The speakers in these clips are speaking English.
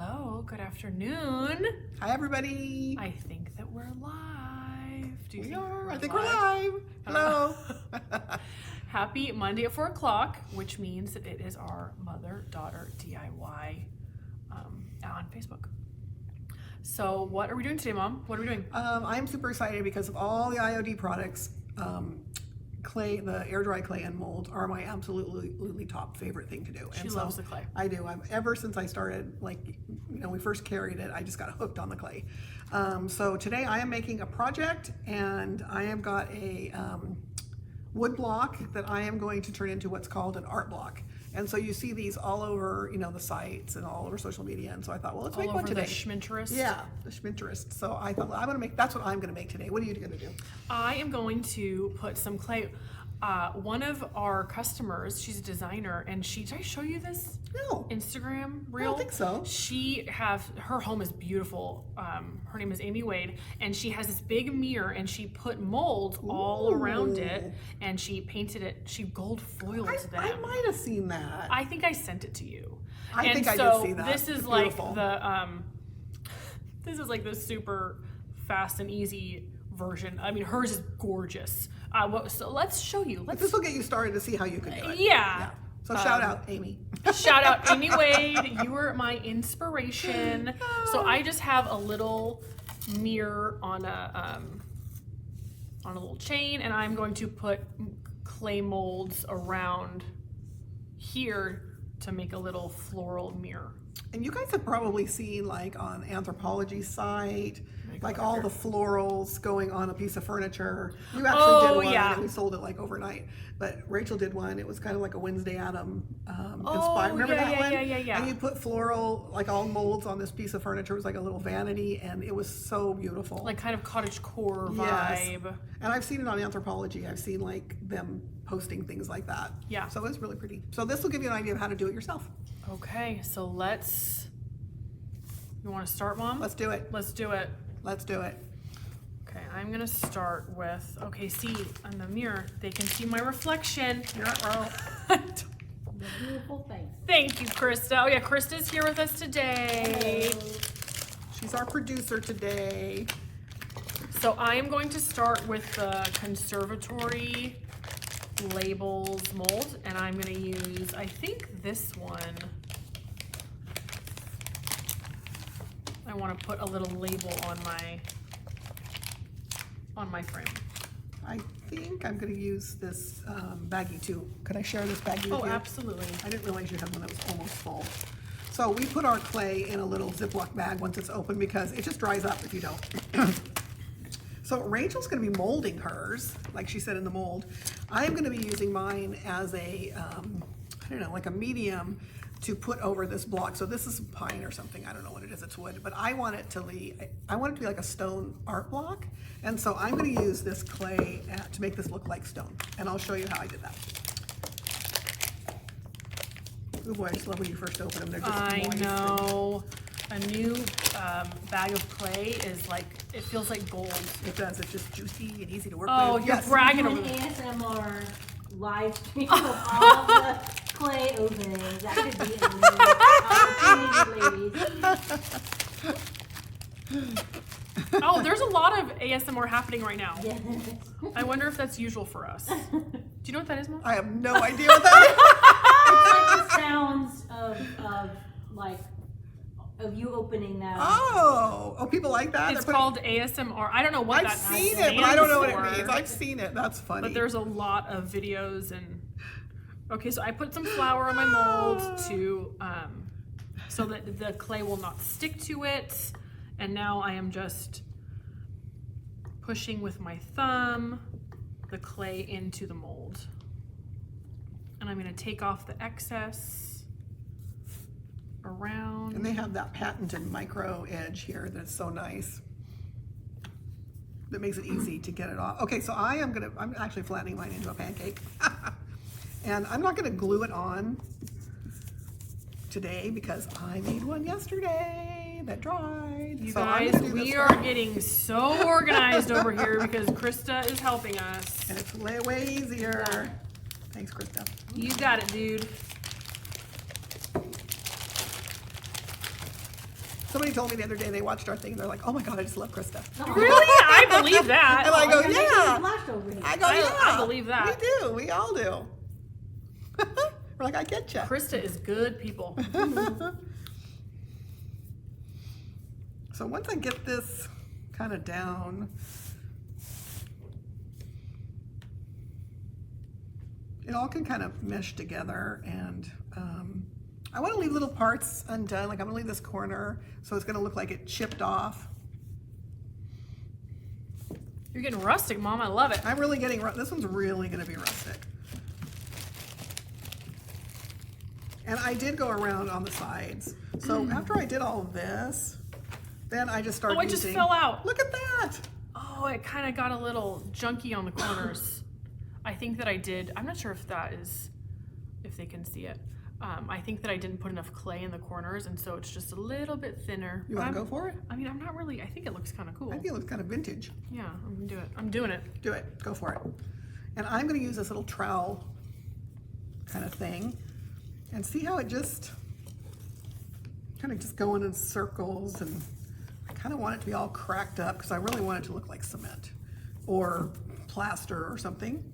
Hello, good afternoon. Hi, everybody. I think that we're live. Do you think we're I think we're live. Hello. Happy Monday at 4 o'clock, which means that it is our mother-daughter DIY on Facebook. So what are we doing today, Mom? What are we doing? I'm super excited because of all the IOD products. Clay, the air dry clay and mold are my absolutely top favorite thing to do. She loves the clay. I do. Ever since I started, we first carried it, I just got hooked on the clay. So today I am making a project, and I have got a wood block that I am going to turn into what's called an art block. And so you see these all over, the sites and all over social media. And so I thought, well, let's make one today. The Schminterist? Yeah, the Schminterist. So I thought, well, that's what I'm going to make today. What are you going to do? I am going to put some clay. One of our customers, she's a designer, and did I show you this? No. Instagram reel? I don't think so. Her home is beautiful. Her name is Amy Wade, and she has this big mirror, and she put molds all around it, and she painted it. She gold foiled them. I might have seen that. I think I sent it to you. I think I did see that. This is this is like the super fast and easy version. I mean, hers is gorgeous. So let's show you. This will get you started to see how you can do it. Yeah. So shout out, Amy. Shout out, Amy Wade. You were my inspiration. So I just have a little mirror on a little chain, and I'm going to put clay molds around here to make a little floral mirror. And you guys have probably seen, on Anthropologie's site, all the florals going on a piece of furniture. You actually did one, and we sold it overnight. But Rachel did one. It was kind of like a Wednesday Adam inspired. Remember that one? Yeah. And you put floral, all molds on this piece of furniture. It was like a little vanity, and it was so beautiful. Kind of cottagecore vibe. Yes. And I've seen it on Anthropologie. I've seen them posting things like that. Yeah. So it's really pretty. So this will give you an idea of how to do it yourself. Okay, so you want to start, Mom? Let's do it. Let's do it. Let's do it. Okay, I'm gonna start with, see, on the mirror, they can see my reflection. The beautiful face. Thank you, Krista. Oh yeah, Krista's here with us today. Hello. She's our producer today. So I am going to start with the Conservatory Labels mold, and I'm gonna use, I think this one. I want to put a little label on my frame. I think I'm going to use this baggie too. Could I share this baggie with you? Oh, absolutely. I didn't realize you had one that was almost full. So we put our clay in a little Ziploc bag once it's open because it just dries up if you don't. So Rachel's going to be molding hers, like she said in the mold. I'm going to be using mine as a, like a medium to put over this block. So this is pine or something. I don't know what it is. It's wood, but I want it to be like a stone art block. And so I'm going to use this clay to make this look like stone. And I'll show you how I did that. Oh boy, I just love when you first open them. They're just moist. I know. A new bag of clay is it feels like gold. It does. It's just juicy and easy to work with. Oh, you're bragging An over me. ASMR live stream of all the clay openings. That could be a new opportunity, ladies. Oh, there's a lot of ASMR happening right now. Yes. I wonder if that's usual for us. Do you know what that is, Mom? I have no idea what that It's like the sounds of you opening that. is. Oh, people like that? It's called ASMR. I don't know what I've that seen stands it, but I don't know what for. it means. I've seen it. That's funny. But there's a lot of videos and okay, so I put some flour on my mold to so that the clay will not stick to it. And now I am just pushing with my thumb the clay into the mold. And I'm going to take off the excess around. And they have that patented micro edge here that's so nice. That makes it easy to get it off. Okay, so I'm actually flattening mine into a pancake. And I'm not gonna glue it on today because I made one yesterday that dried. You guys, we are getting so organized over here because Krista is helping us. And it's way easier. Thanks, Krista. You got it, dude. Somebody told me the other day they watched our thing and they're like, oh my God, I just love Krista. Really? I believe that. And I go, You're making yeah. me blush over here. I go, I yeah. believe that. We do. We all do. We're like, I get you. Krista is good people. So once I get this kind of down, it all can kind of mesh together, and I want to leave little parts undone. Like I'm gonna leave this corner so it's gonna look like it chipped off. You're getting rustic, Mom. I love it. I'm really getting, this one's really gonna be rustic. And I did go around on the sides. So after I did all of this, then I just started Oh, it just using, fell out. Look at that. Oh, it kind of got a little junky on the corners. I think that I did. I'm not sure if that is, if they can see it. I think that I didn't put enough clay in the corners, and so it's just a little bit thinner. You want to go for it? I mean, I'm not really. I think it looks kind of cool. I think it looks kind of vintage. Yeah, I'm gonna do it. I'm doing it. Do it. Go for it. And I'm going to use this little trowel kind of thing and see how it just kind of just going in circles, and I kind of want it to be all cracked up because I really want it to look like cement or plaster or something.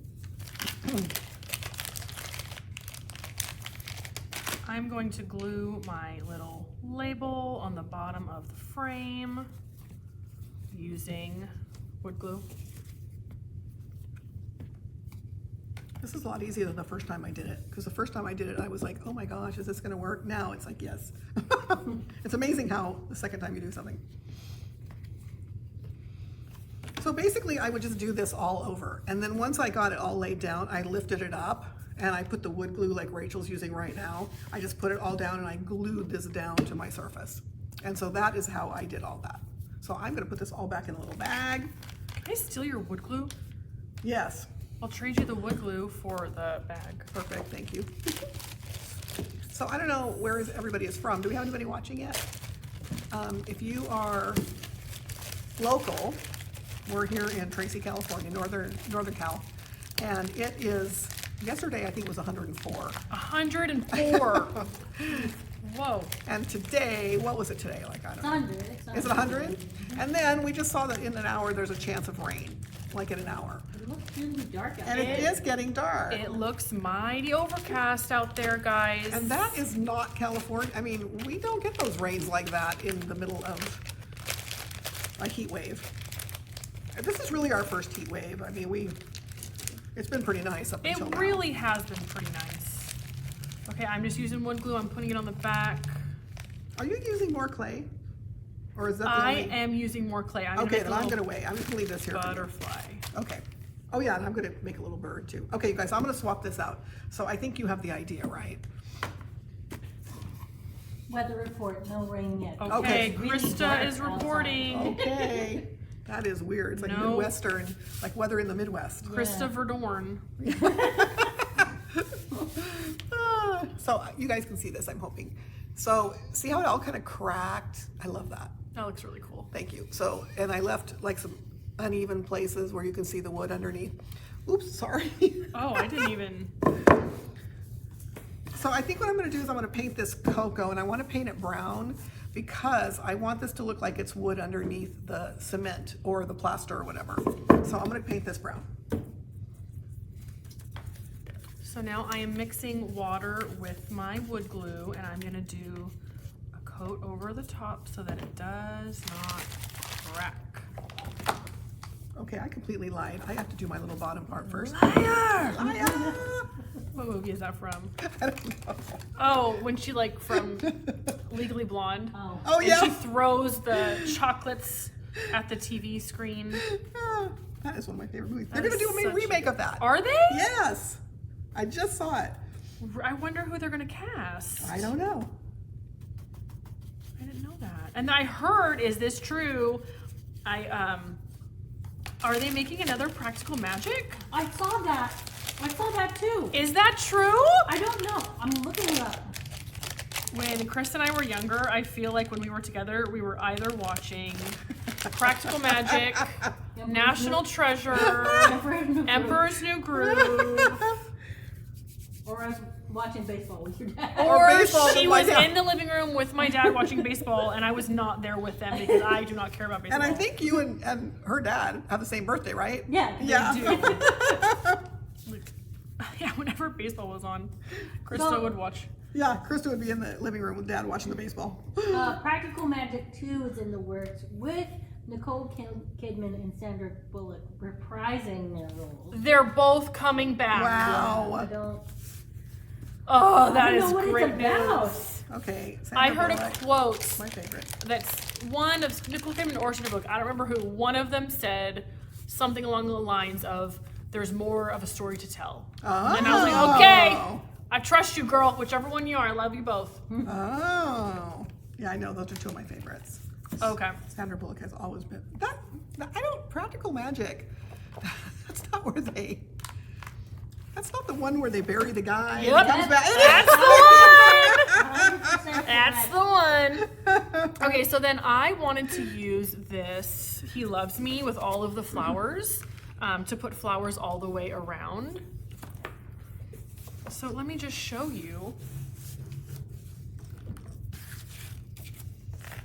I'm going to glue my little label on the bottom of the frame using wood glue. This is a lot easier than the first time I did it, because the first time I did it I was like, oh my gosh, is this going to work? Now it's like, yes. It's amazing how the second time you do something. So basically I would just do this all over, and then once I got it all laid down, I lifted it up and I put the wood glue like Rachel's using right now. I just put it all down and I glued this down to my surface. And so that is how I did all that. So I'm going to put this all back in a little bag. Can I steal your wood glue? Yes. I'll trade you the wood glue for the bag. Perfect, thank you. So I don't know where everybody is from. Do we have anybody watching yet? If you are local, we're here in Tracy, California, Northern Cal, and it is, yesterday I think it was 104. 104. Whoa. And today, what was it today? Like, I It's don't know. 100. Is it 100? And then we just saw that in an hour there's a chance of rain, like in an hour. It looks really dark out And there. it is getting dark. It looks mighty overcast out there, guys. And that is not California. I mean, we don't get those rains like that in the middle of a heat wave. And this is really our first heat wave. I mean, it's been pretty nice up until It now. really has been pretty nice. Okay, I'm just using wood glue. I'm putting it on the back. Are you using more clay? Or is that the I only... am using more clay. I'm Okay, gonna then I'm gonna wait. I'm just gonna leave this here. for you. butterfly. Okay. Oh yeah, and I'm gonna make a little bird too. Okay, you guys, I'm gonna swap this out. So I think you have the idea, right? Weather report, no rain yet. Okay, Okay. Really Krista dark is outside. reporting. Okay. That is weird. It's like No. Midwestern, like weather in the Midwest. Krista Verdorn. So you guys can see this, I'm hoping. So see how it all kind of cracked? I love that. That looks really cool. Thank you. So, and I left like some uneven places where you can see the wood underneath. Oops, sorry. Oh, I didn't even. So I think what I'm gonna do is I'm gonna paint this cocoa, and I wanna paint it brown because I want this to look like it's wood underneath the cement or the plaster or whatever. So I'm gonna paint this brown. So now I am mixing water with my wood glue, and I'm gonna do a coat over the top so that it does not crack. Okay, I completely lied. I have to do my little bottom part first. Liar! Liar! What movie is that from? I don't know. Oh, when she like from Legally Blonde. Oh. Oh And yeah. she throws the chocolates at the TV screen. That is one of my favorite movies. That They're gonna is do a such remake of that. Are they? Yes. I just saw it. I wonder who they're gonna cast. I don't know. I didn't know that. And I heard, is this true? Are they making another Practical Magic? I saw that. I saw that too. Is that true? I don't know. I'm looking it up. When Chris and I were younger, I feel like when we were together, we were either watching Practical Magic, National Treasure, Emperor's New Groove. Or I watching baseball with your dad. Or baseball she with my was dad. in the living room with my dad watching baseball, and I was not there with them because I do not care about baseball. And I think you and her dad have the same birthday, right? Yeah. Yeah. Yeah, whenever baseball was on, Krista would watch. Yeah, Krista would be in the living room with Dad watching the baseball. Practical Magic 2 is in the works with Nicole Kidman and Sandra Bullock reprising their roles. They're both coming back. Wow. I don't. Oh, that I don't is know what great it's about. news. Okay. I Sandra heard a Bullock, quote my favorite. that's one of Nicole Kidman or Sandra Bullock. I don't remember who. One of them said something along the lines of, "There's more of a story to tell." Oh. And I was like, okay, I trust you, girl. Whichever one you are, I love you both. Oh. Yeah, I know. Those are two of my favorites. Okay. Sandra Bullock has always been that. I don't practical magic. That's not where they. That's not the one where they bury the guy and Yep. he comes back. That's the one. That's the one. Okay, so then I wanted to use this He Loves Me with all of the flowers to put flowers all the way around. So let me just show you.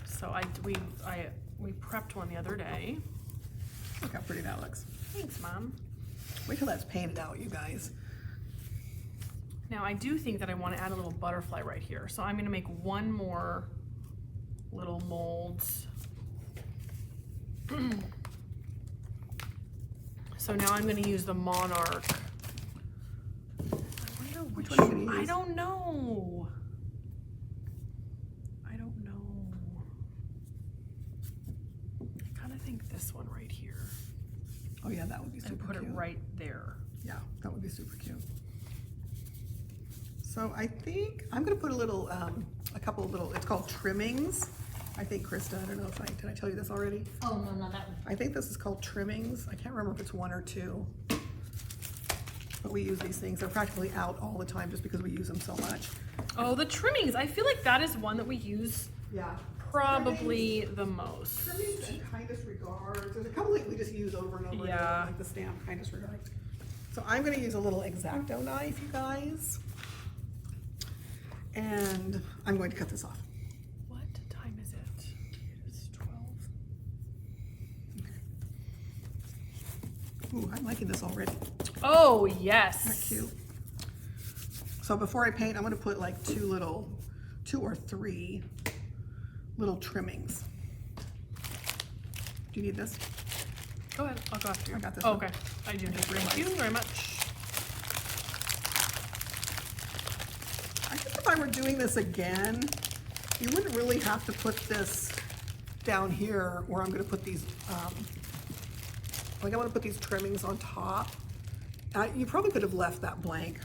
So we prepped one the other day. Look how pretty that looks. Thanks, Mom. Wait till that's painted out, you guys. Now I do think that I want to add a little butterfly right here. So I'm going to make one more little molds. So now I'm going to use the monarch. I wonder which one are you gonna I use? don't know. I don't know. I kind of think this one right here. Oh yeah, that would be And super put cute. it right there. Yeah, that would be super cute. So I think I'm gonna put a couple of little, it's called trimmings. I think Krista, I don't know if did I tell you this already? Oh, no, not that one. I think this is called trimmings. I can't remember if it's one or two. But we use these things. They're practically out all the time just because we use them so much. Oh, the trimmings. I feel like that is one that we use Yeah. probably the most. Trimmings and kindest regards. There's a couple that we just use over and over again, Yeah. like the stamp kindest regards. So I'm gonna use a little X-Acto knife, you guys. And I'm going to cut this off. What time is it? It's 12. Ooh, I'm liking this already. Oh, yes. Isn't that cute? So before I paint, I'm gonna put like two or three little trimmings. Do you need this? Go ahead. I'll go after you. I got this Oh, one. okay. I do. just Thank you very much. I think if I were doing this again, you wouldn't really have to put this down here where I'm gonna put these, like I wanna put these trimmings on top. You probably could have left that blank.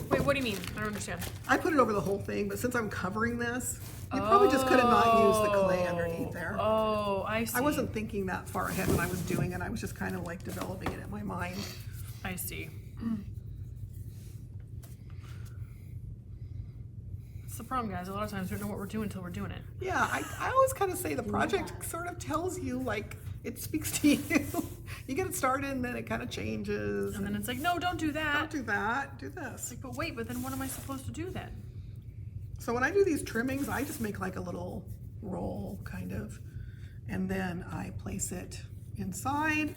Wait, what do you mean? I don't understand. I put it over the whole thing, but since I'm covering this, you probably just could have not used the clay underneath there. Oh, I see. I wasn't thinking that far ahead when I was doing it. I was just kind of like developing it in my mind. I see. That's the problem, guys. A lot of times we don't know what we're doing until we're doing it. Yeah, I always kind of say the project sort of tells you, like, it speaks to you. You get it started and then it kind of changes. And then it's like, no, don't do that. Don't do that, do this. Like, but wait, but then what am I supposed to do then? So when I do these trimmings, I just make like a little roll, kind of, and then I place it inside.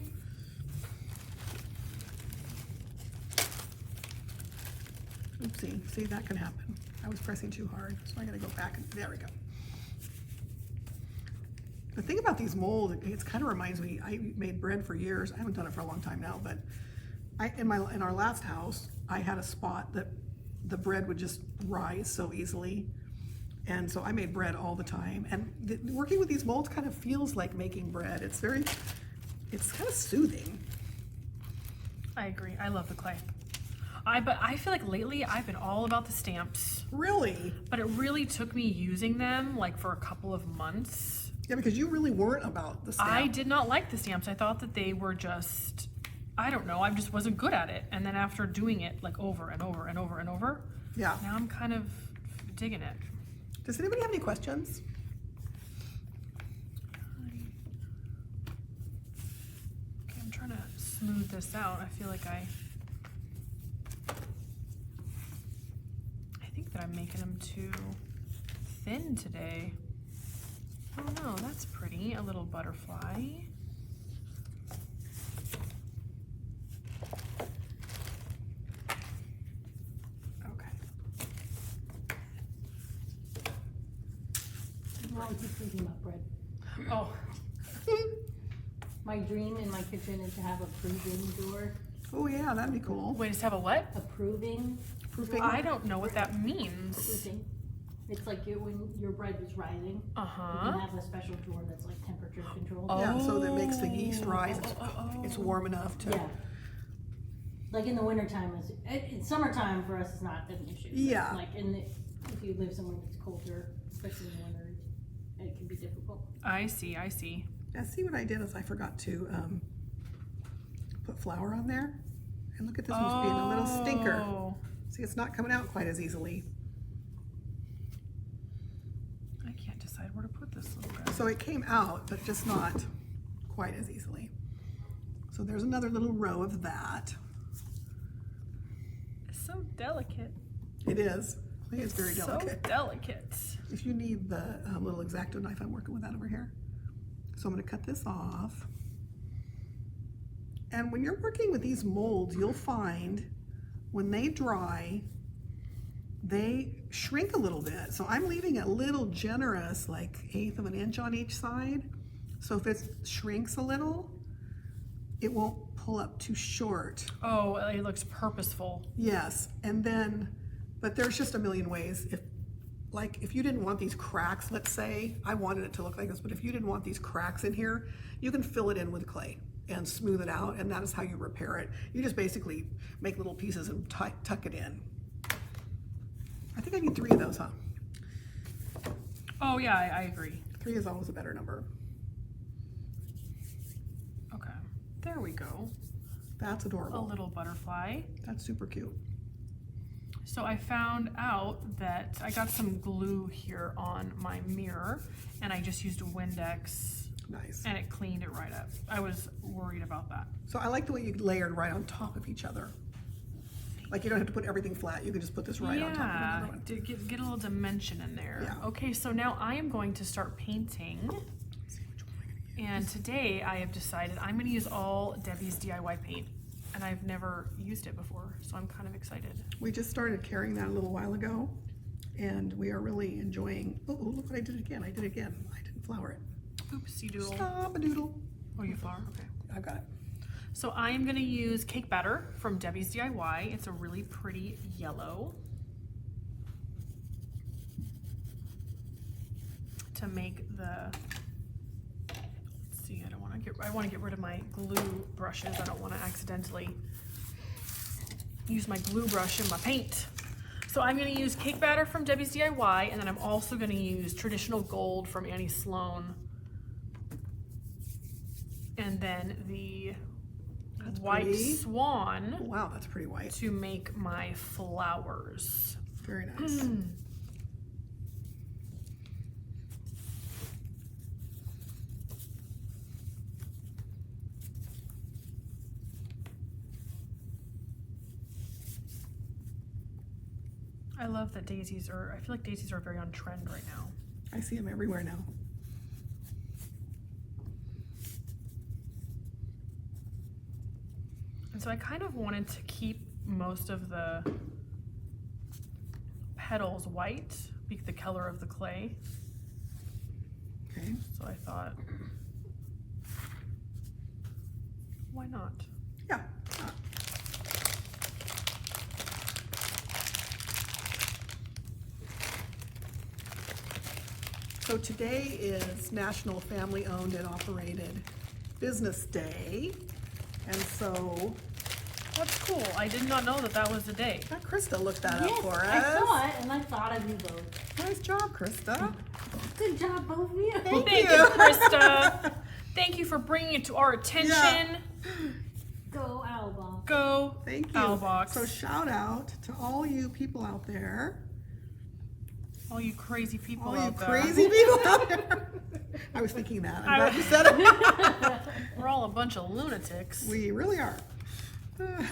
Oopsie, see, that can happen. I was pressing too hard, so I gotta go back and, there we go. The thing about these molds, it kind of reminds me, I made bread for years. I haven't done it for a long time now, but in our last house, I had a spot that the bread would just rise so easily. And so I made bread all the time. And working with these molds kind of feels like making bread. It's kind of soothing. I agree. I love the clay. But I feel like lately I've been all about the stamps. Really? But it really took me using them like for a couple of months. Yeah, because you really weren't about the stamp. I did not like the stamps. I thought that they were just, I don't know, I just wasn't good at it. And then after doing it like over and over and over and over, Yeah. now I'm kind of digging it. Does anybody have any questions? Okay, I'm trying to smooth this out. I feel like I that I'm making them too thin today. Oh no, that's pretty. A little butterfly. Okay. Why would you freezing my bread? Oh, My dream in my kitchen is to have a proving door. Oh yeah, that'd be cool. wait, just have a what? A proving. Proofing. I don't know what that means. Proving. It's like when your bread is rising. You Uh-huh. can have a special door that's like temperature controlled. Yeah, so that makes the yeast rise. Oh. It's warm enough to. Yeah. Like in the wintertime, in summertime for us is not an issue. But Yeah. like if you live somewhere that's colder, especially in the winter, it can be difficult. I see, I see. Yeah, see what I did is I forgot to put flour on there. And look at this one's being a little stinker. Oh. See, it's not coming out quite as easily. I can't decide where to put this little guy. So it came out, but just not quite as easily. So there's another little row of that. It's so delicate. It is. I think it's very delicate. So delicate. If you need the little X-Acto knife, I'm working with that over here. So I'm going to cut this off. And when you're working with these molds, you'll find when they dry, they shrink a little bit. So I'm leaving it a little generous, like 1/8 of an inch on each side. So if it shrinks a little, it won't pull up too short. Oh, it looks purposeful. Yes, and then, but there's just a million ways. If you didn't want these cracks, let's say, I wanted it to look like this, but if you didn't want these cracks in here, you can fill it in with clay and smooth it out, and that is how you repair it. You just basically make little pieces and tuck it in. I think I need 3 of those, huh? Oh yeah, I agree. 3 is always a better number. Okay, there we go. That's A adorable. little butterfly. That's super cute. So I found out that I got some glue here on my mirror, and I just used a Windex, Nice. and it cleaned it right up. I was worried about that. So I like the way you layered right on top of each other. Like you don't have to put everything flat. You can just put this right on top of another one. to get a little dimension in there. Yeah. Okay, so now I am going to start painting. Let's see which one I'm gonna use. And today I have decided I'm going to use all Debbie's DIY paint. And I've never used it before, so I'm kind of excited. We just started carrying that a little while ago, and we are really enjoying. Oh, look what I did again! I did it again. I didn't flour it. Oopsie doodle. Stop a doodle. Oh, you flour? Okay. I've got it. So I am going to use cake batter from Debbie's DIY. It's a really pretty yellow to make the. Let's see. I want to get rid of my glue brushes. I don't want to accidentally use my glue brush in my paint. So I'm going to use cake batter from Debbie's DIY, and then I'm also going to use traditional gold from Annie Sloan. And then the That's white pretty. swan Oh, wow, that's pretty white. to make my flowers. Very nice. I love that daisies are, I feel like daisies are very on trend right now. I see them everywhere now. And so I kind of wanted to keep most of the petals white, be the color of the clay. Okay. So I thought, why not? Yeah. So today is National Family Owned and Operated Business Day. And so, That's cool. I did not know that that was the day. Krista looked that Yes, up for us. I saw it and I thought of you both. Nice job, Krista. Good job, both of you. Thank Thank you. you, Krista. Thank you for bringing it to our attention. Go Alba. Go Thank you. Owlbox. So shout out to all you people out there. All you crazy people All you out there. crazy people out there. I was thinking that. I'm glad you said it. We're all a bunch of lunatics. We really are.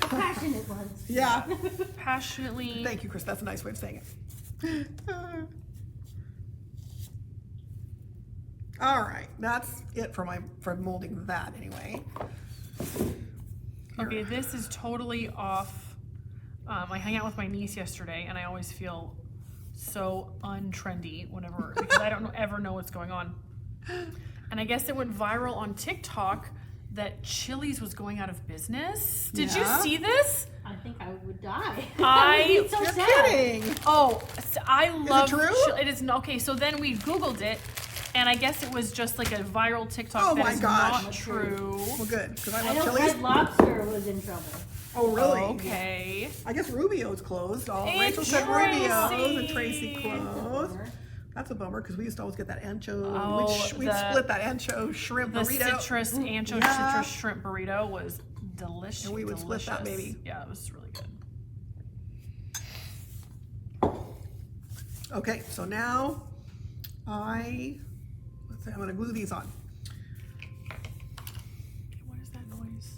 Passionate ones. Yeah. Passionately. Thank you, Chris. That's a nice way of saying it. All right, that's it for molding that anyway. Okay, this is totally off. I hung out with my niece yesterday, and I always feel so untrendy whenever, because I don't ever know what's going on. And I guess it went viral on TikTok that Chili's was going out of business. Did you see this? I think I would die. You're so sad. Kidding. Oh, I love. Is it true? It is not okay. So then we Googled it, and I guess it was just like a viral TikTok. Oh that my is gosh. not true. Well, good, because I I love know Chili's. Red Lobster was in trouble. Oh, really? Okay. I guess Rubio's closed. Rachel said Rubio's and Tracy closed. That's a bummer because we used to always get that ancho. We'd split that ancho shrimp The burrito. citrus ancho Yeah. citrus shrimp burrito was delicious. And we would split that baby. Yeah, it was really good. Okay, so now I'm going to glue these on. What is that noise?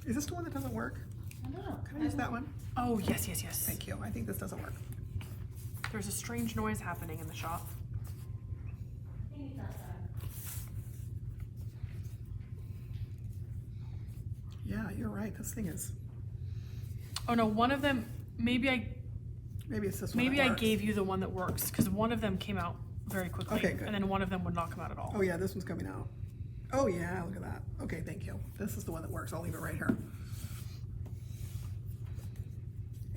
Is this the one that doesn't work? I don't know. Can I use that one? Oh, yes. Thank you. I think this doesn't work. There's a strange noise happening in the shop. I think it's outside. Yeah, you're right. This thing is. Oh no, one of them. Maybe Maybe it's this one. I that works. gave you the one that works because one of them came out very quickly, Okay, good. and then one of them would not come out at all. Oh yeah, this one's coming out. Oh yeah, look at that. Okay, thank you. This is the one that works. I'll leave it right here.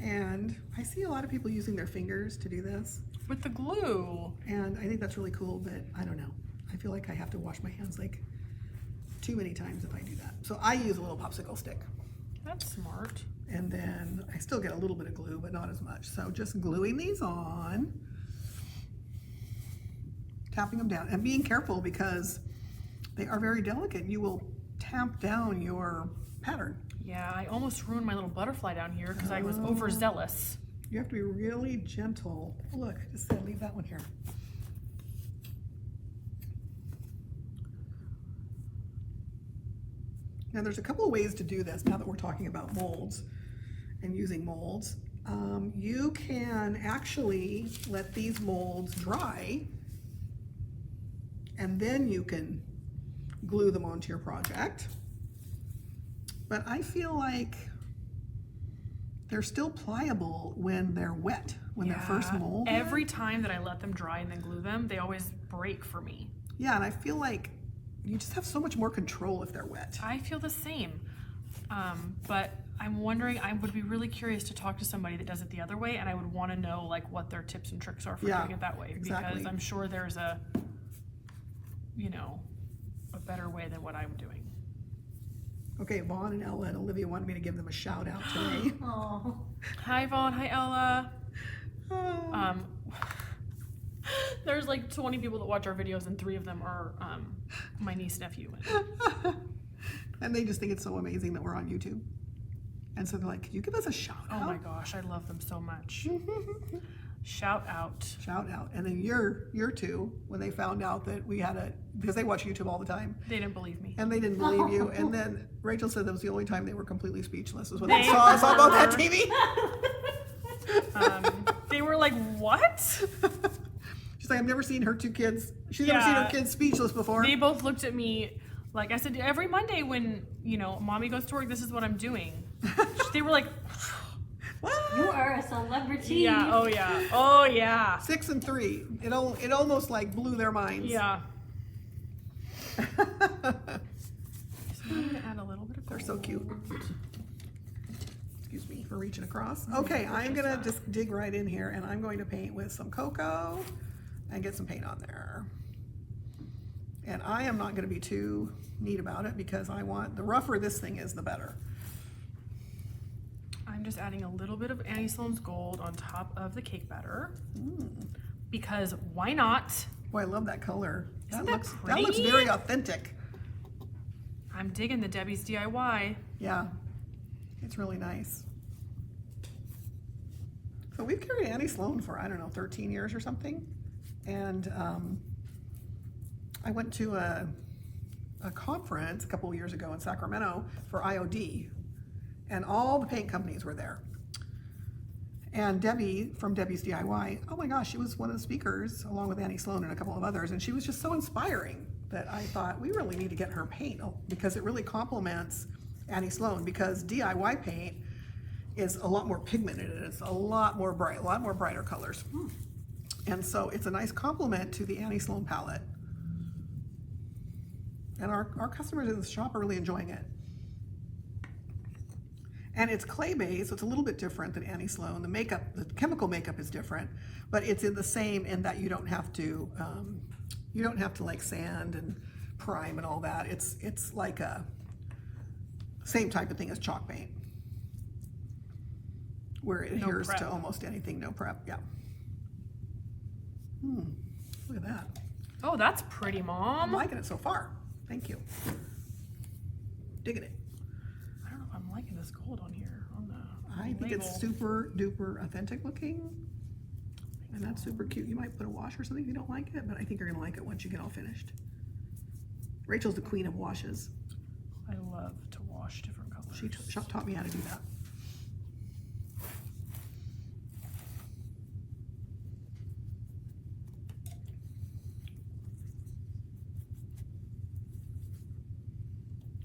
And I see a lot of people using their fingers to do this. With the glue. And I think that's really cool, but I don't know. I feel like I have to wash my hands like too many times if I do that. So I use a little popsicle stick. That's smart. And then I still get a little bit of glue, but not as much. So just gluing these on, tapping them down, and being careful because they are very delicate. You will tamp down your pattern. Yeah, I almost ruined my little butterfly down here because I was overzealous. You have to be really gentle. Oh, look, I just said leave that one here. Now there's a couple of ways to do this now that we're talking about molds and using molds. You can actually let these molds dry and then you can glue them onto your project. But I feel like they're still pliable when they're wet, when they're first molded. Every time that I let them dry and then glue them, they always break for me. Yeah, and I feel like you just have so much more control if they're wet. I feel the same. But I'm wondering, I would be really curious to talk to somebody that does it the other way, and I would want to know like what their tips and tricks are for doing it that way. Exactly. Because I'm sure there's a better way than what I'm doing. Okay, Vaughn and Ella and Olivia wanted me to give them a shout out today. Oh. Hi Vaughn, hi Ella. Oh. There's like 20 people that watch our videos and 3 of them are my niece, nephew. And they just think it's so amazing that we're on YouTube. And so they're like, could you give us a shout out? Oh my gosh, I love them so much. Shout out. Shout out. And then your two, when they found out that we had because they watch YouTube all the time, They didn't believe me. and they didn't believe you. And then Rachel said that was the only time they were completely speechless, is when they saw us on that TV. They were like, what? She's like, I've never seen her two kids. She's never seen her kids speechless before. They both looked at me like, I said, every Monday when, mommy goes to work, this is what I'm doing. They were like, You are a celebrity. yeah, oh yeah, oh yeah. 6 and 3. It almost like blew their minds. Yeah. So I'm gonna add a little bit of They're so cute. gold. Excuse me for reaching across. Okay, I'm gonna just dig right in here and I'm going to paint with some cocoa and get some paint on there. And I am not gonna be too neat about it because I want, the rougher this thing is, the better. I'm just adding a little bit of Annie Sloan's gold on top of the cake batter. Because why not? Boy, I love that color. Isn't that that looks pretty? very authentic. I'm digging the Debbie's DIY. Yeah, it's really nice. So we've carried Annie Sloan for, I don't know, 13 years or something. And I went to a conference a couple of years ago in Sacramento for IOD, and all the paint companies were there. And Debbie from Debbie's DIY, oh my gosh, she was one of the speakers along with Annie Sloan and a couple of others, and she was just so inspiring that I thought we really need to get her paint because it really complements Annie Sloan, because DIY paint is a lot more pigmented and it's a lot more bright, a lot more brighter colors. And so it's a nice complement to the Annie Sloan palette. And our customers in the shop are really enjoying it. And it's clay-based, so it's a little bit different than Annie Sloan. The makeup, the chemical makeup is different, but it's in the same in that you don't have to like sand and prime and all that. It's like a same type of thing as chalk paint, where it adheres to almost anything, no prep. Yeah. Look at that. Oh, that's pretty, Mom. I'm liking it so far. Thank you. Digging it. I don't know if I'm liking this gold on here on the I think it's super duper authentic looking, and that's super cute. You might put a wash or something if you don't like it, but I think you're gonna like it once you get all finished. Rachel's the queen of washes. I love to wash different colors. She taught me how to do that.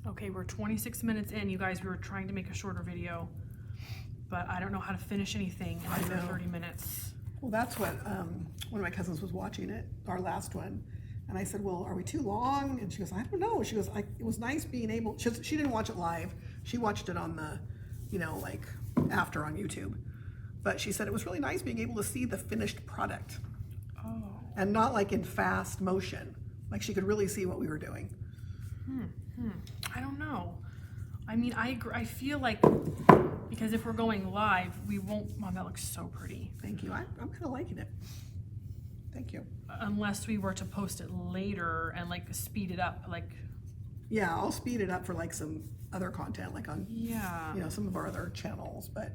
Okay, we're 26 minutes in, you guys. We were trying to make a shorter video, but I don't know how to finish anything in under 30 minutes. Well, that's what one of my cousins was watching it, our last one, and I said, well, are we too long? And she goes, I don't know. She goes, it was nice being able, she didn't watch it live. She watched it on the, like after on YouTube. But she said it was really nice being able to see the finished product. Oh. And not like in fast motion. Like she could really see what we were doing. I don't know. I mean, I feel like, because if we're going live, we won't, Mom, that looks so pretty. Thank you. I'm kind of liking it. Thank you. Unless we were to post it later and like speed it up, like. Yeah, I'll speed it up for like some other content, like on, some of our other channels, but.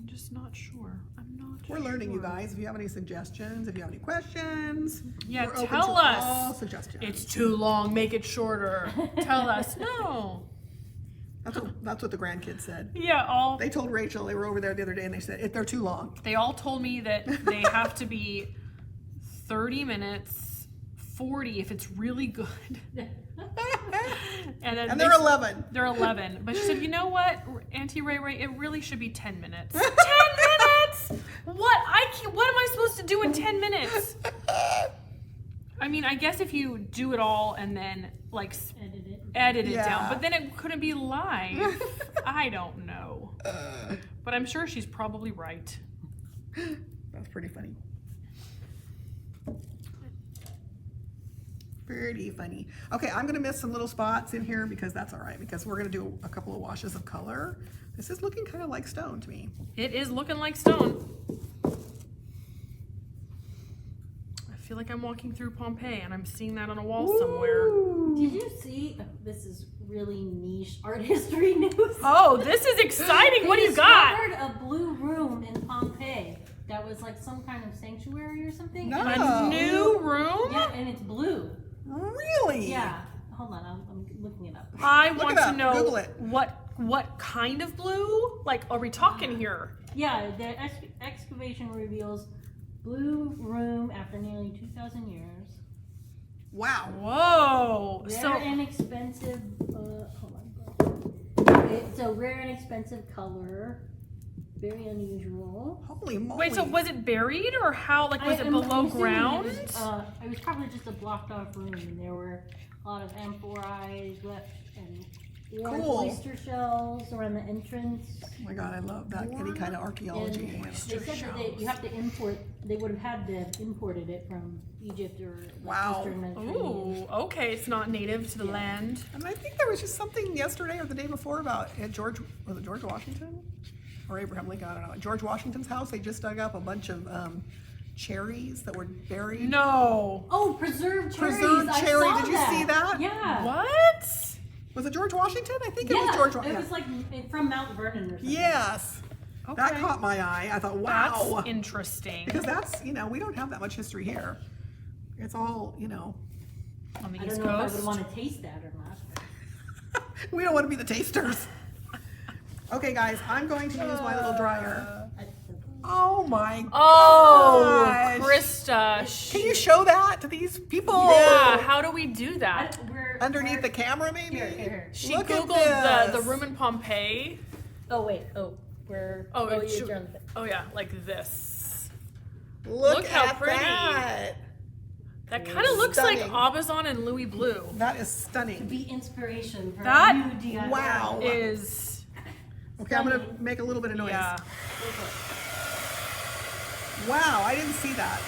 I'm just not sure. We're learning, you guys. If you have any suggestions, if you have any questions, yeah, we're tell open to us. all suggestions. It's too long. Make it shorter. Tell us. No. That's what the grandkids said. Yeah, They told Rachel, they were over there the other day, and they said if they're too long. They all told me that they have to be 30 minutes, 40 if it's really good. And they're 11. They're 11. But she said, you know what, Auntie Ray, it really should be 10 minutes. 10 minutes? What am I supposed to do in 10 minutes? I mean, I guess if you do it all and then like edit it down, but then it couldn't be live. I don't know. But I'm sure she's probably right. That's pretty funny. Pretty funny. Okay, I'm gonna miss some little spots in here because that's all right, because we're gonna do a couple of washes of color. This is looking kind of like stone to me. It is looking like stone. I feel like I'm walking through Pompeii and I'm seeing that on a wall somewhere. Did you see, this is really niche art history news. Oh, this is exciting. What do you got? They discovered a blue room in Pompeii that was like some kind of sanctuary or something. No. A new room? Yeah, and it's blue. Really? Yeah. Hold on, I'm looking it up. I want to know Google it. what kind of blue? Like, are we talking here? Yeah, the excavation reveals blue room after nearly 2,000 years. Wow. Whoa. Rare and expensive, hold on. It's a rare and expensive color. Very unusual. Holy moly. Wait, so was it buried or how? Like, was it below ground? It was probably just a blocked off room, and there were a lot of amphorae left and oyster shells around the entrance. Oh my God, I love that. Any kind of archaeology. And they said that you have to import. They would have had to have imported it from Egypt or Eastern Mediterranean. Ooh, okay, it's not native to the land. And I think there was just something yesterday or the day before about George Washington? Or Abraham Lincoln, I don't know. At George Washington's house, they just dug up a bunch of cherries that were buried. No. Oh, preserved cherries. Preserved I cherry. saw Did you see that? Yeah. What? Was it George Washington? I think it was George Washington. It was like from Mount Vernon or something. Yes. Okay. That caught my eye. I thought, wow. That's interesting. Because that's, we don't have that much history here. It's all, On the I East don't know Coast. if I would want to taste that or not. we don't want to be the tasters. Okay, guys, I'm going to use my little dryer. I Oh my Oh, gosh. Krista. Can you show that to these people? Yeah, how do we do that? Underneath the camera, maybe? Here. She Look at Googled the this. room in Pompeii. Oh wait. Oh, we're. Oh, it you're should- on the- oh yeah, like this. Look how at pretty. that. That kind of looks like Stunning. Abazon and Louis Blue. That is To stunning. be inspiration for That- a new DIY. Wow. Is Okay, I'm gonna make a little bit of noise. yeah. Wow, I didn't see that.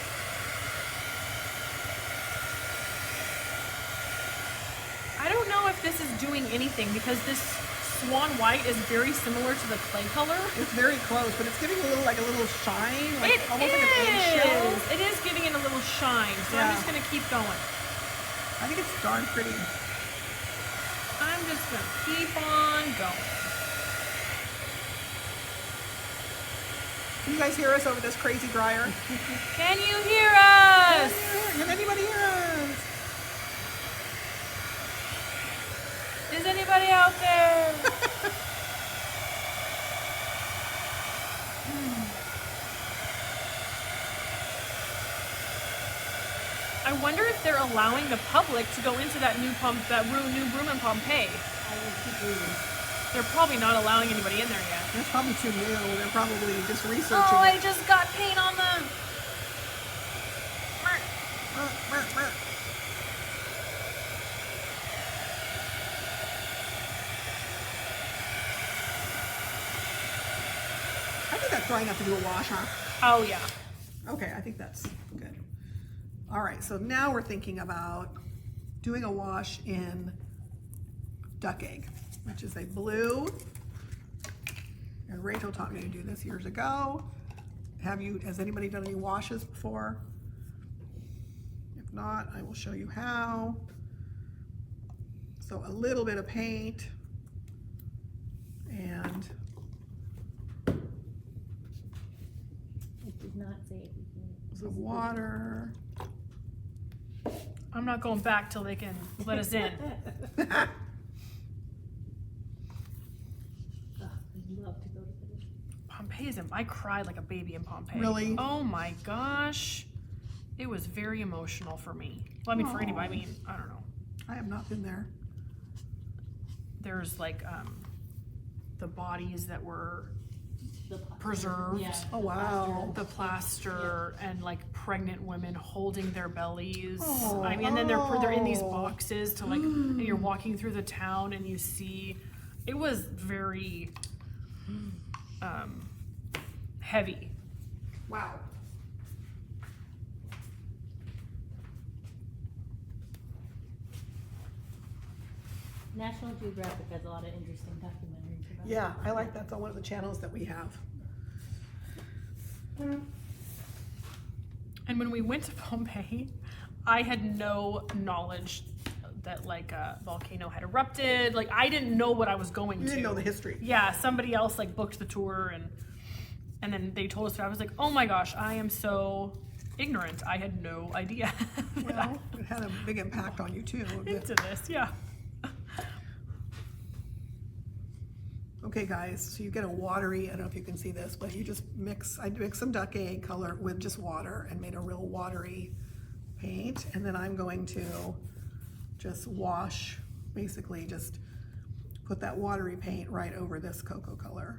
I don't know if this is doing anything because this swan white is very similar to the clay color. It's very close, but it's giving a little shine, like It almost like an eggshell. is. It is giving it a little shine, so I'm Yeah. just gonna keep going. I think it's darn pretty. I'm just gonna keep on going. Can you guys hear us over this crazy dryer? Can you hear us? Can anybody hear us? Is anybody out there? I wonder if they're allowing the public to go into that new room in Pompeii. I will keep reading. Oh, They're probably not allowing anybody in there yet. That's probably too new. They're probably just researching Oh, I it. just got paint on them. I think that's dry enough to do a wash, huh? Oh yeah. Okay, I think that's good. All right, so now we're thinking about doing a wash in duck egg, which is a blue. And Rachel taught me to do this years ago. Has anybody done any washes before? If not, I will show you how. So a little bit of paint and It did not say it. some water. I'm not going back till they can let us in. Ugh, I'd love to go to this. Pompeii is I cried like a baby in Pompeii. Really? Oh my gosh. It was very emotional for me. Well, I mean for anybody, I mean, I don't know. I have not been there. There's like the bodies that were The preserved. Yeah, Oh, the wow. the plaster and like pregnant women holding their bellies. Oh. I mean, and then they're in these boxes to like, and you're walking through the town and you see, it was very heavy. Wow. National Geographic has a lot of interesting documentaries about Yeah, I like that's on one of the channels that we have. And when we went to Pompeii, I had no knowledge that like a volcano had erupted. Like I didn't know what I was going You to. didn't know the history. Yeah, somebody else like booked the tour and then they told us that. I was like, oh my gosh, I am so ignorant. I had no idea Well, it had a big impact on you too. into this. Yeah. Okay guys, so you get a watery, I don't know if you can see this, but you just I mix some duck egg color with just water and made a real watery paint. And then I'm going to just wash, basically just put that watery paint right over this cocoa color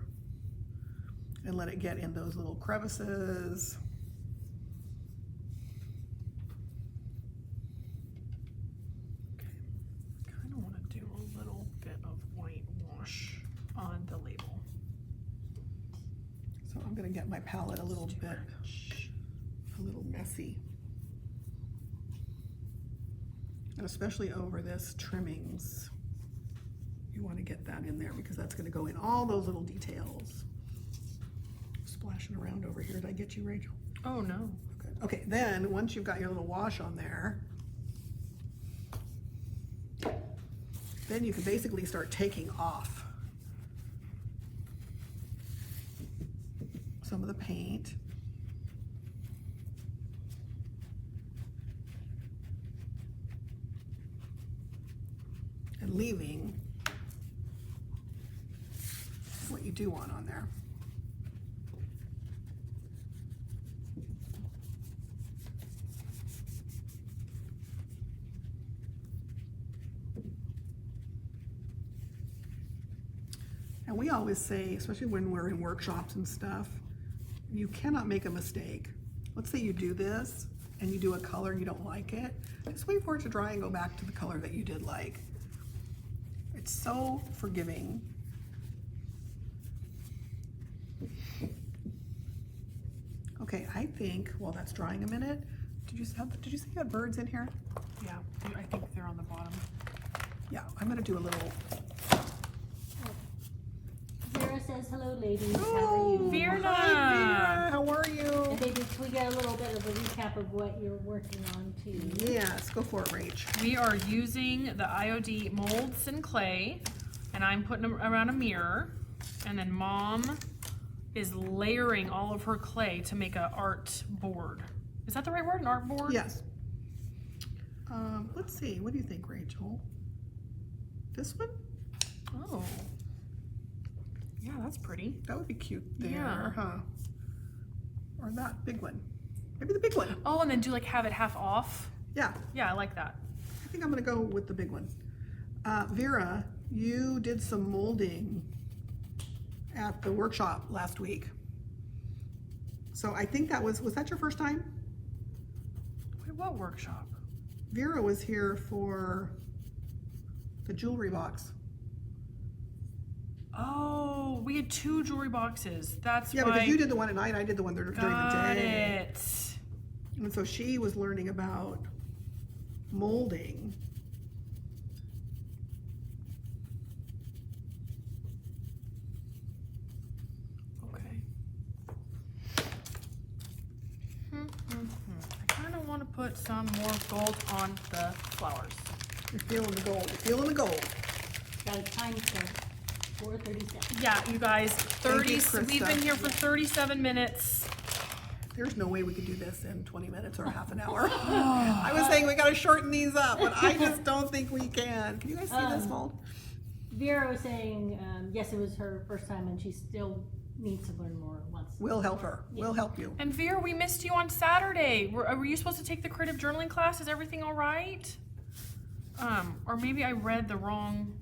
and let it get in those little crevices. Kind of want to do a little bit of whitewash on the label. So I'm gonna get my palette a little messy. And especially over this trimmings. You wanna get that in there because that's gonna go in all those little details. Splashing around over here. Did I get you, Rachel? Oh no. Good. Okay, then once you've got your little wash on there, then you can basically start taking off some of the paint. And leaving what you do want on there. And we always say, especially when we're in workshops and stuff, you cannot make a mistake. Let's say you do this and you do a color and you don't like it. Just wait for it to dry and go back to the color that you did like. It's so forgiving. Okay, I think while that's drying a minute, did you see you had birds in here? Yeah, I think they're on the bottom. Yeah, I'm gonna do a little. Vera says, hello ladies, how are you? Vera. Hi, Vera. How are you? And maybe we get a little bit of a recap of what you're working on too. Yes, go for it, Rach. We are using the IOD molds and clay, and I'm putting them around a mirror, and then Mom is layering all of her clay to make an art board. Is that the right word, an art board? Yes. Let's see, what do you think, Rachel? This one? Oh. Yeah, that's pretty. That would be cute there, Yeah. huh? Or that big one. Maybe the big one. Oh, and then do like have it half off. Yeah, Yeah, I like that. I think I'm gonna go with the big one. Vera, you did some molding at the workshop last week. So I think that was that your first time? Wait, what workshop? Vera was here for the jewelry box. Oh, we had 2 jewelry boxes. That's Yeah, why. because you did the one at night, I did the one during the Got day. it. And so she was learning about molding. Okay. I kind of want to put some more gold on the flowers. You're feeling the gold. You're feeling the gold. Got a time stamp, 4:37. Yeah, you guys, Thank you, Krista. we've been here for 37 minutes. There's no way we could do this in 20 minutes or half an hour. I was saying we gotta shorten these up, but I just don't think we can. Can you guys see this mold? Vera was saying, yes, it was her first time and she still needs to learn more once. We'll help her. We'll help you. And Vera, we missed you on Saturday. Were you supposed to take the creative journaling class? Is everything all right? Or maybe I read the wrong.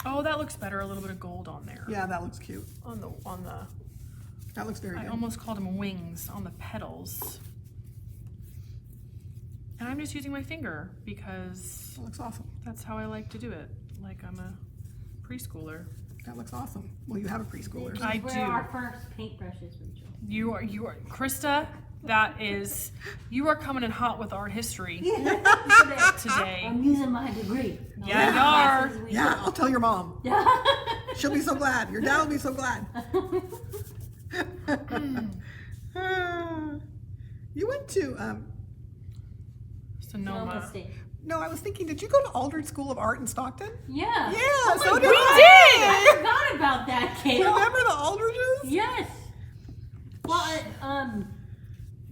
Oh, that looks better. A little bit of gold on there. Yeah, that looks cute. On the That looks very I good. almost called them wings on the petals. And I'm just using my finger because That looks awesome. that's how I like to do it. Like I'm a preschooler. That looks awesome. Well, you have a preschooler. I Where do. our first paintbrushes, Rachel. You are Krista. You are coming in hot with art history today. I'm using my degree. Yeah, you are. Yeah, I'll tell your mom. Yeah. She'll be so glad. Your dad will be so glad. You went to, Sonoma. State. no, I was thinking, did you go to Aldridge School of Art in Stockton? Yeah. Yeah, so We did did! I. I forgot about that, Gail. Remember the Aldridges? Yes. Well,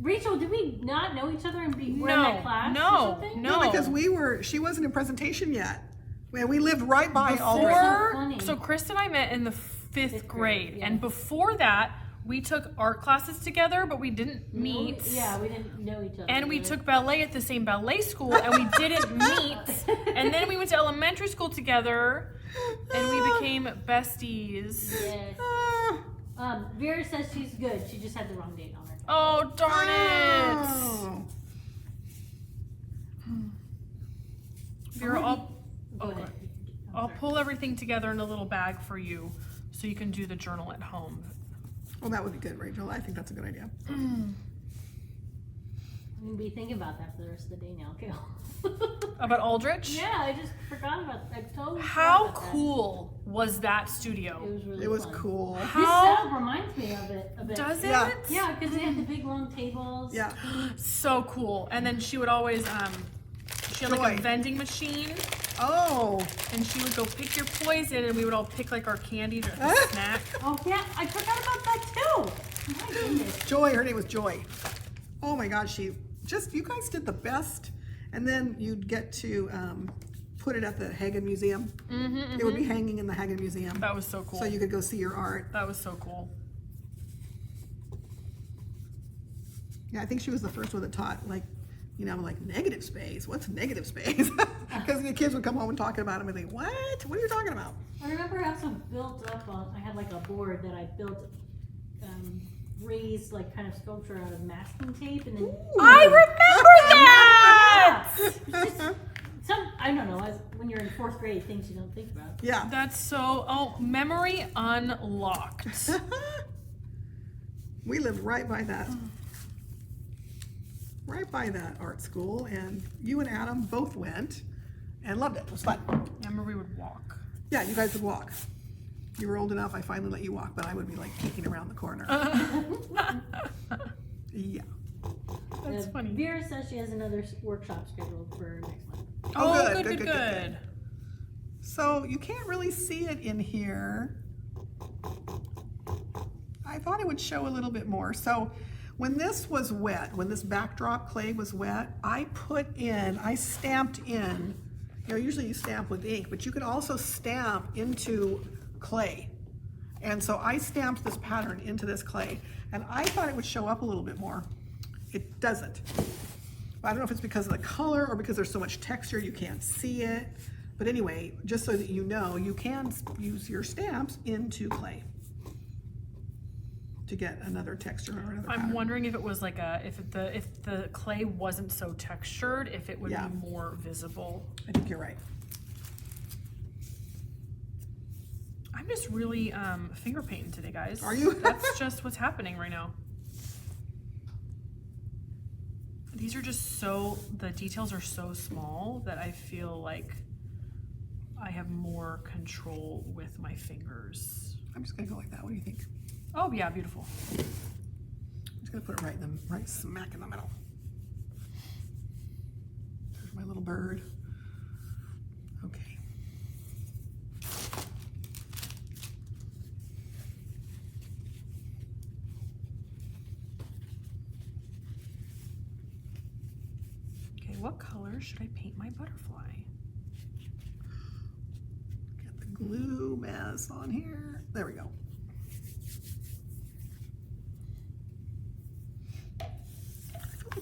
Rachel, did we not know each other and we were in that class no, or something? no. No, because she wasn't in presentation yet. We lived right by Aldridge. So funny. So Chris and I met in the fifth grade, grade, and yes. before that, we took art classes together, but we didn't meet. Yeah, we didn't know each other. And we either. took ballet at the same ballet school, and we didn't meet. And then we went to elementary school together, and we became besties. Yes. Ah. Vera says she's good. She just had the wrong date on her. Oh, darn it. Oh. Vera, I'll Go ahead. I'll pull everything together in a little bag for you so you can do the journal at home. Well, that would be good, Rachel. I think that's a good idea. I'm gonna be thinking about that for the rest of the day now, Gail. About Aldrich? Yeah, I just forgot about. I totally. How forgot about cool was that that. studio? It was really. It was fun. cool. This How setup reminds me of it a bit. does it? Yeah. Yeah, because they had the big long tables. Yeah. So cool. And then she would always she had like a Joy. vending machine, Oh. and she would go pick your poison, and we would all pick like our candy to snack. Oh yeah, I forgot about that too. My goodness. Joy, her name was Joy. Oh my God, you guys did the best. And then you'd get to put it at the Hagen Museum. It would be hanging in the Hagen Museum. That was so cool. So you could go see your art. That was so cool. Yeah, I think she was the first one that taught like negative space. What's negative space? Because the kids would come home and talking about them and think, what? What are you talking about? I remember I also built up on, I had like a board that I built, raised like kind of sculpture out of masking tape and then. I remember that! I don't know, when you're in 4th grade, things you don't think about. Yeah. That's so, memory unlocked. We lived right by that. Right by that art school, and you and Adam both went and loved it. It was fun. Remember we would walk. Yeah, you guys would walk. You were old enough, I finally let you walk, but I would be like peeking around the corner. Yeah. That's funny. Vera says she has another workshop scheduled for next month. Oh, good. So you can't really see it in here. I thought it would show a little bit more. So when this was wet, when this backdrop clay was wet, I stamped in, usually you stamp with ink, but you can also stamp into clay. And so I stamped this pattern into this clay, and I thought it would show up a little bit more. It doesn't. I don't know if it's because of the color or because there's so much texture you can't see it. But anyway, just so that you know, you can use your stamps into clay to get another texture or another pattern. I'm wondering if it was like if the clay wasn't so textured, if it would Yeah. be more visible. I think you're right. I'm just really finger painting today, guys. Are you? That's just what's happening right now. These are just the details are so small that I feel like I have more control with my fingers. I'm just gonna go like that. What do you think? Oh yeah, beautiful. I'm just gonna put it right smack in the middle. There's my little bird. Okay. Okay, what color should I paint my butterfly? Get the glue mess on here. There we go.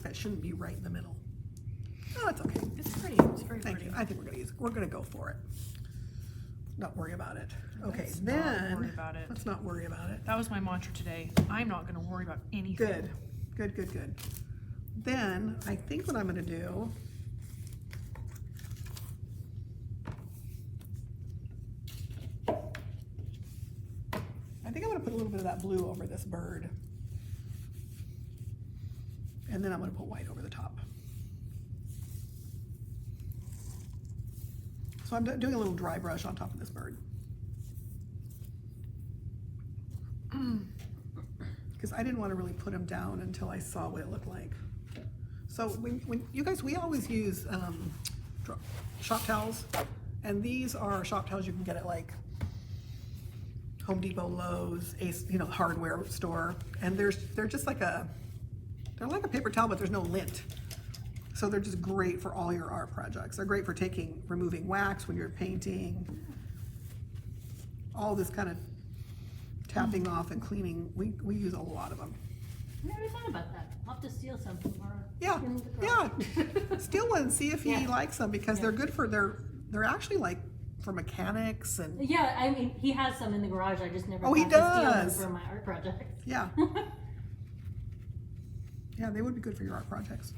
That shouldn't be right in the middle. Oh, it's okay. It's pretty. It's very Thank pretty. you. I think we're gonna go for it. Not worry about it. Okay, Let's then not worry about it. let's not worry about it. That was my mantra today. I'm not going to worry about anything. Good. Then I think what I'm gonna do. I think I'm gonna put a little bit of that blue over this bird. And then I'm gonna put white over the top. So I'm doing a little dry brush on top of this bird. Because I didn't want to really put them down until I saw what it looked like. So when you guys, we always use shop towels, and these are shop towels you can get at like Home Depot, Lowe's, Ace, hardware store, and they're just like they're like a paper towel, but there's no lint. So they're just great for all your art projects. They're great for removing wax when you're painting. All this kind of tapping off and cleaning. We use a lot of them. I never thought about that. I'll have to steal some tomorrow. Yeah, steal one and see if he likes them, because they're good for, they're actually like for mechanics and. Yeah, I mean, he has some in the garage. I just never got he to steal does. them for my art project. Yeah. Yeah, they would be good for your art projects.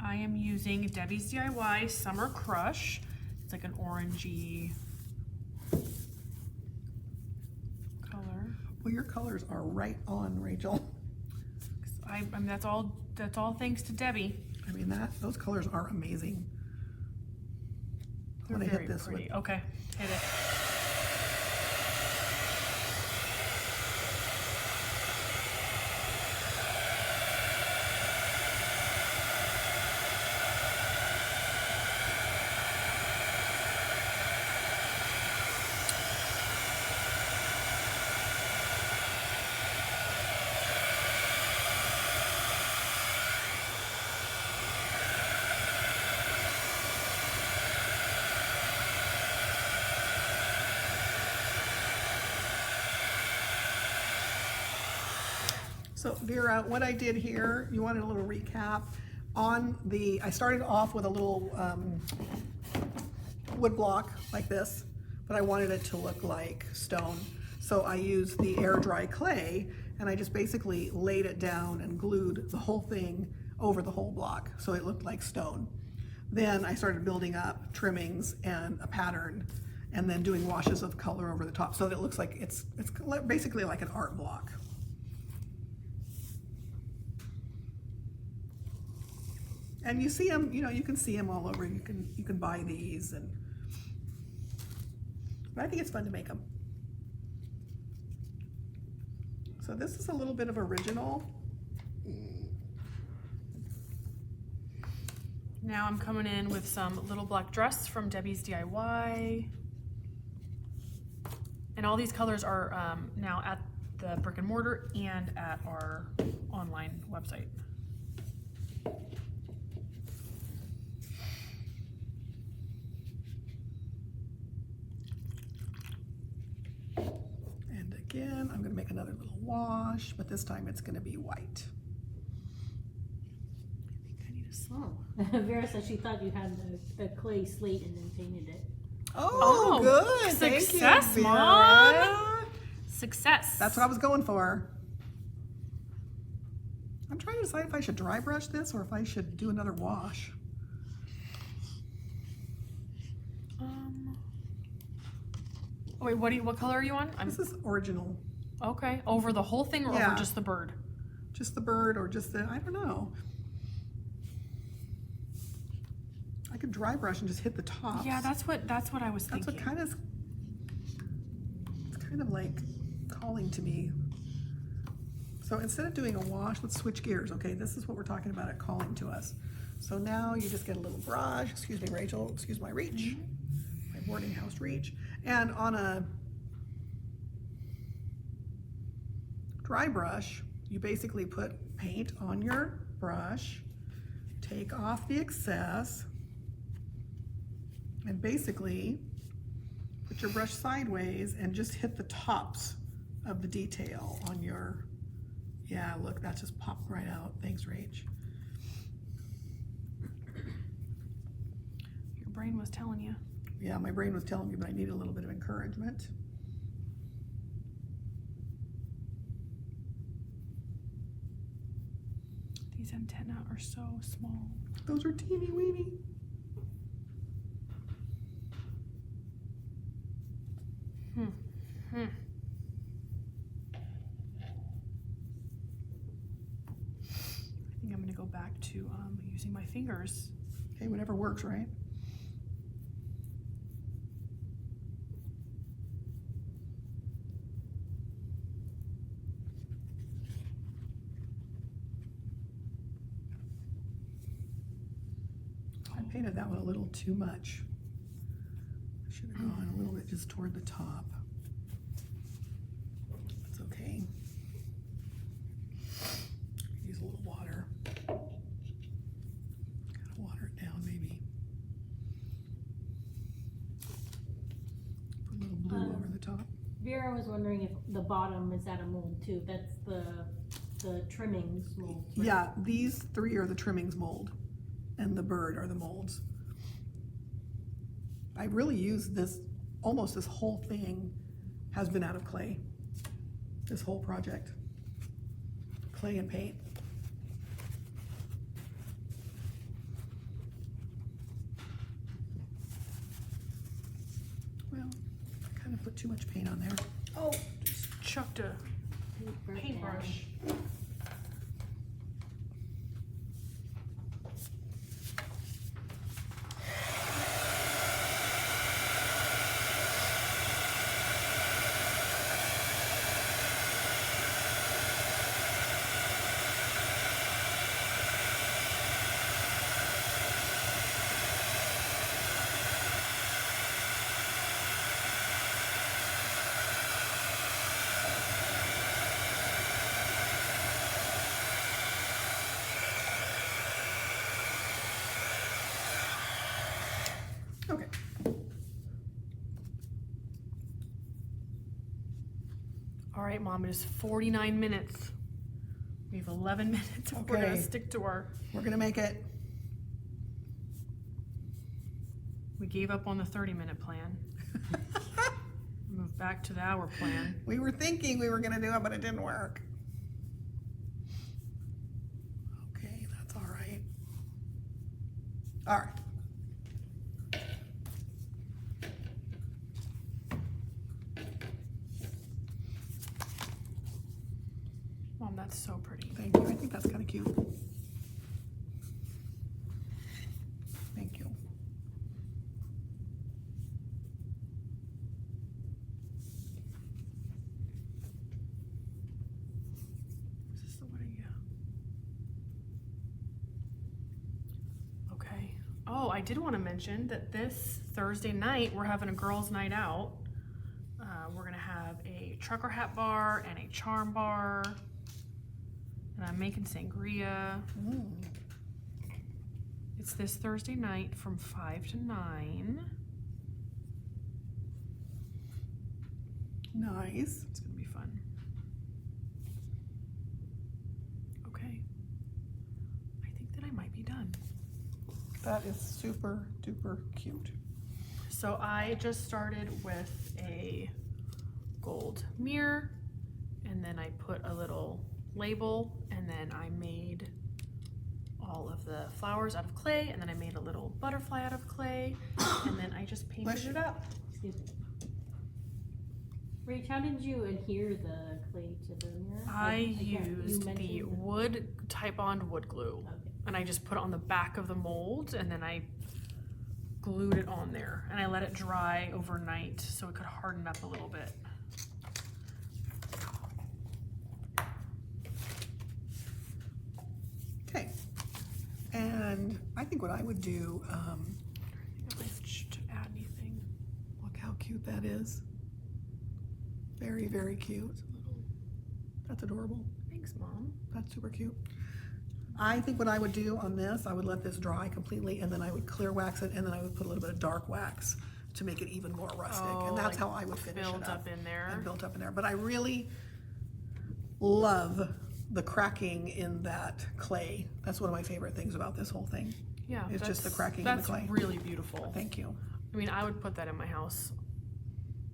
I am using Debbie's DIY Summer Crush. It's like an orangey color. Well, your colors are right on, Rachel. I mean, that's all thanks to Debbie. I mean, those colors are amazing. I'm They're gonna very hit this pretty. with. Okay, hit it. So Vera, what I did here, you wanted a little recap. I started off with a little wood block like this, but I wanted it to look like stone. So I used the air dry clay and I just basically laid it down and glued the whole thing over the whole block so it looked like stone. Then I started building up trimmings and a pattern and then doing washes of color over the top so that it looks like it's basically like an art block. And you see them, you can see them all over. You can buy these, but I think it's fun to make them. So this is a little bit of original. Now I'm coming in with some little black dress from Debbie's DIY. And all these colors are now at the brick and mortar and at our online website. And again, I'm going to make another little wash, but this time it's going to be white. I think I need a Oh, Vera said she thought you had the clay slate and then painted it. Oh, good. Success, Thank you, Mom. Vera. Success. That's what I was going for. I'm trying to decide if I should dry brush this or if I should do another wash. Oh, wait, what color are you on? This is original. Okay, over the whole thing or Yeah. over just the bird? Just the bird or just I don't know. I could dry brush and just hit the tops. Yeah, that's what I was That's thinking. what it's kind of like calling to me. So instead of doing a wash, let's switch gears. Okay, this is what we're talking about at calling to us. So now you just get a little brush. Excuse me, Rachel. Excuse my reach. My boarding house reach. And on a dry brush, you basically put paint on your brush, take off the excess, and basically put your brush sideways and just hit the tops of the detail on your, yeah, look, that just popped right out. Thanks, Rach. Your brain was telling you. Yeah, my brain was telling me, but I need a little bit of encouragement. These antennae are so small. Those are teeny weeny. I think I'm gonna go back to using my fingers. Okay, whatever works, right? I painted that one a little too much. I should have gone a little bit just toward the top. That's okay. Use a little water. Gotta water it down maybe. Put a little blue over the top. Vera was wondering if the bottom is at a mold too. That's the trimmings mold. Right? Yeah, these three are the trimmings mold, and the bird are the molds. I really use this, almost this whole thing has been out of clay. This whole project. Clay and paint. Well, I kind of put too much paint on there. Oh, just chucked a paintbrush. Okay. All right, Mom, it is 49 minutes. We We have 11 minutes if we're gonna Okay. stick to our. We're gonna make it. We gave up on the 30-minute plan. Move back to the hour plan. We were thinking we were gonna do it, but it didn't work. Okay, that's all right. All right. Mom, that's so pretty. Thank you. I think that's kind of cute. Thank you. Is this the wedding? Yeah. Okay. Oh, I did want to mention that this Thursday night we're having a girls' night out. We're gonna have a trucker hat bar and a charm bar, and I'm making sangria. It's this Thursday night from 5 to 9. Nice. It's gonna be fun. Okay. I think that I might be done. That is super duper cute. So I just started with a gold mirror, and then I put a little label, and then I made all of the flowers out of clay, and then I made a little butterfly out of clay, and then I just painted it up. Excuse me. Rach, how did you adhere the clay to the mirror? I can't- you used the mentioned wood Type-On wood glue, Okay. and I just put it on the back of the mold, and then I glued it on there, and I let it dry overnight so it could harden up a little bit. Okay. And I think what I would do, If I should add anything. look how cute that is. Very, very cute. It's a little. That's adorable. Thanks, Mom. That's super cute. I think what I would do on this, I would let this dry completely, and then I would clear wax it, and then I would put a little bit of dark wax to make it even more rustic. Oh, And that's like how I would finish it build up in there. And built up in there. But I really love the cracking in that clay. That's one of my favorite things about this whole thing. Yeah, It's just the that's- cracking in the That's clay. really beautiful. Thank you. I mean, I would put that in my house,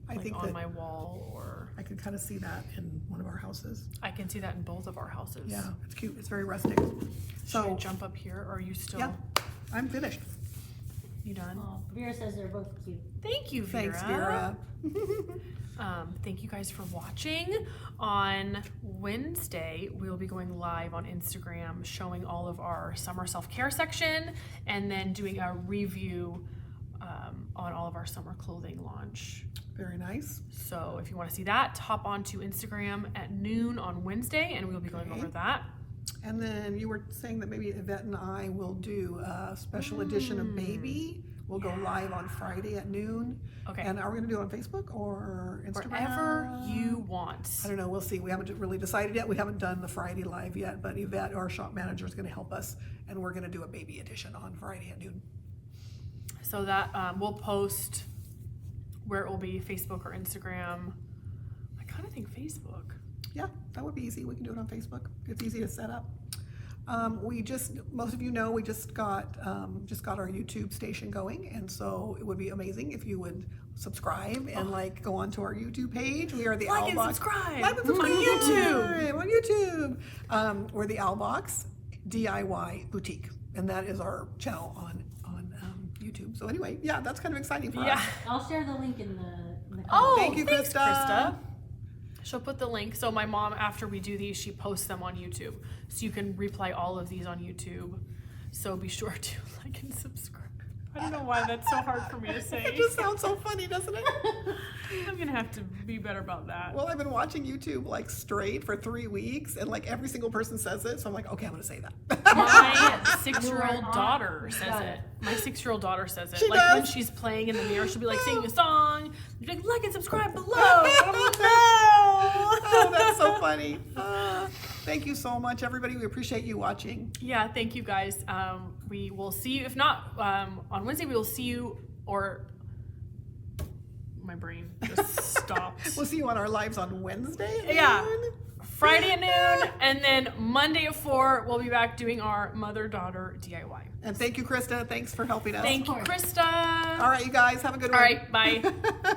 I like think on that my wall, or I could kind of see that in one of our houses. I can see that in both of our houses. Yeah, it's cute. It's very rustic. Should I So, jump up here, or are you still? yeah, I'm finished. You done? Oh, Vera says they're both cute. Thank you, Vera. Thanks, Vera. Thank you guys for watching. On Wednesday, we will be going live on Instagram, showing all of our summer self-care section, and then doing a review on all of our summer clothing launch. Very nice. So if you want to see that, hop onto Instagram at noon on Wednesday, and we'll be going Okay. over that. And then you were saying that maybe Yvette and I will do a special edition of Baby. We'll go live on Friday at noon. Okay. And are we gonna do it on Facebook or Instagram? Wherever you want. I don't know, we'll see. We haven't really decided yet. We haven't done the Friday live yet, but Yvette, our shop manager, is gonna help us, and we're gonna do a Baby edition on Friday at noon. So that we'll post where it will be, Facebook or Instagram. I kind of think Facebook. Yeah, that would be easy. We can do it on Facebook. It's easy to set up. Most of you know, we just got our YouTube station going, and so it would be amazing if you would subscribe and go onto our YouTube page. We are the Like and Owlbox. subscribe. Like and subscribe On YouTube. On YouTube. We're the Owlbox DIY Boutique, and that is our channel on YouTube. So anyway, yeah, that's kind of exciting for Yeah. us. I'll share the link in the Oh, Thank you, thanks, Krista. She'll put the link. So my mom, after we do these, she posts them on YouTube. So you can replay all of these on YouTube. So be sure to like and subscribe. I don't know why that's so hard for me to say. It just sounds so funny, doesn't it? I'm gonna have to be better about that. Well, I've been watching YouTube straight for 3 weeks, and every single person says it, so I'm like, okay, I'm gonna say that. My 6-year-old You're on. daughter says Got it. it. My 6-year-old daughter says it. She When does? she's playing in the mirror, she'll be singing a song. She'll be like and subscribe below. Oh, Oh, that's so funny. Thank you so much, everybody. We appreciate you watching. Yeah, thank you guys. We will see you. If not, on Wednesday, we will see you, or my brain just stopped. We'll see you on our lives on Wednesday. at Yeah. noon. Friday at noon, and then Monday at 4, we'll be back doing our mother-daughter DIY. And thank you, Krista. Thanks for helping us. Thank you, Krista. All right, you guys, have a good one. All right, bye.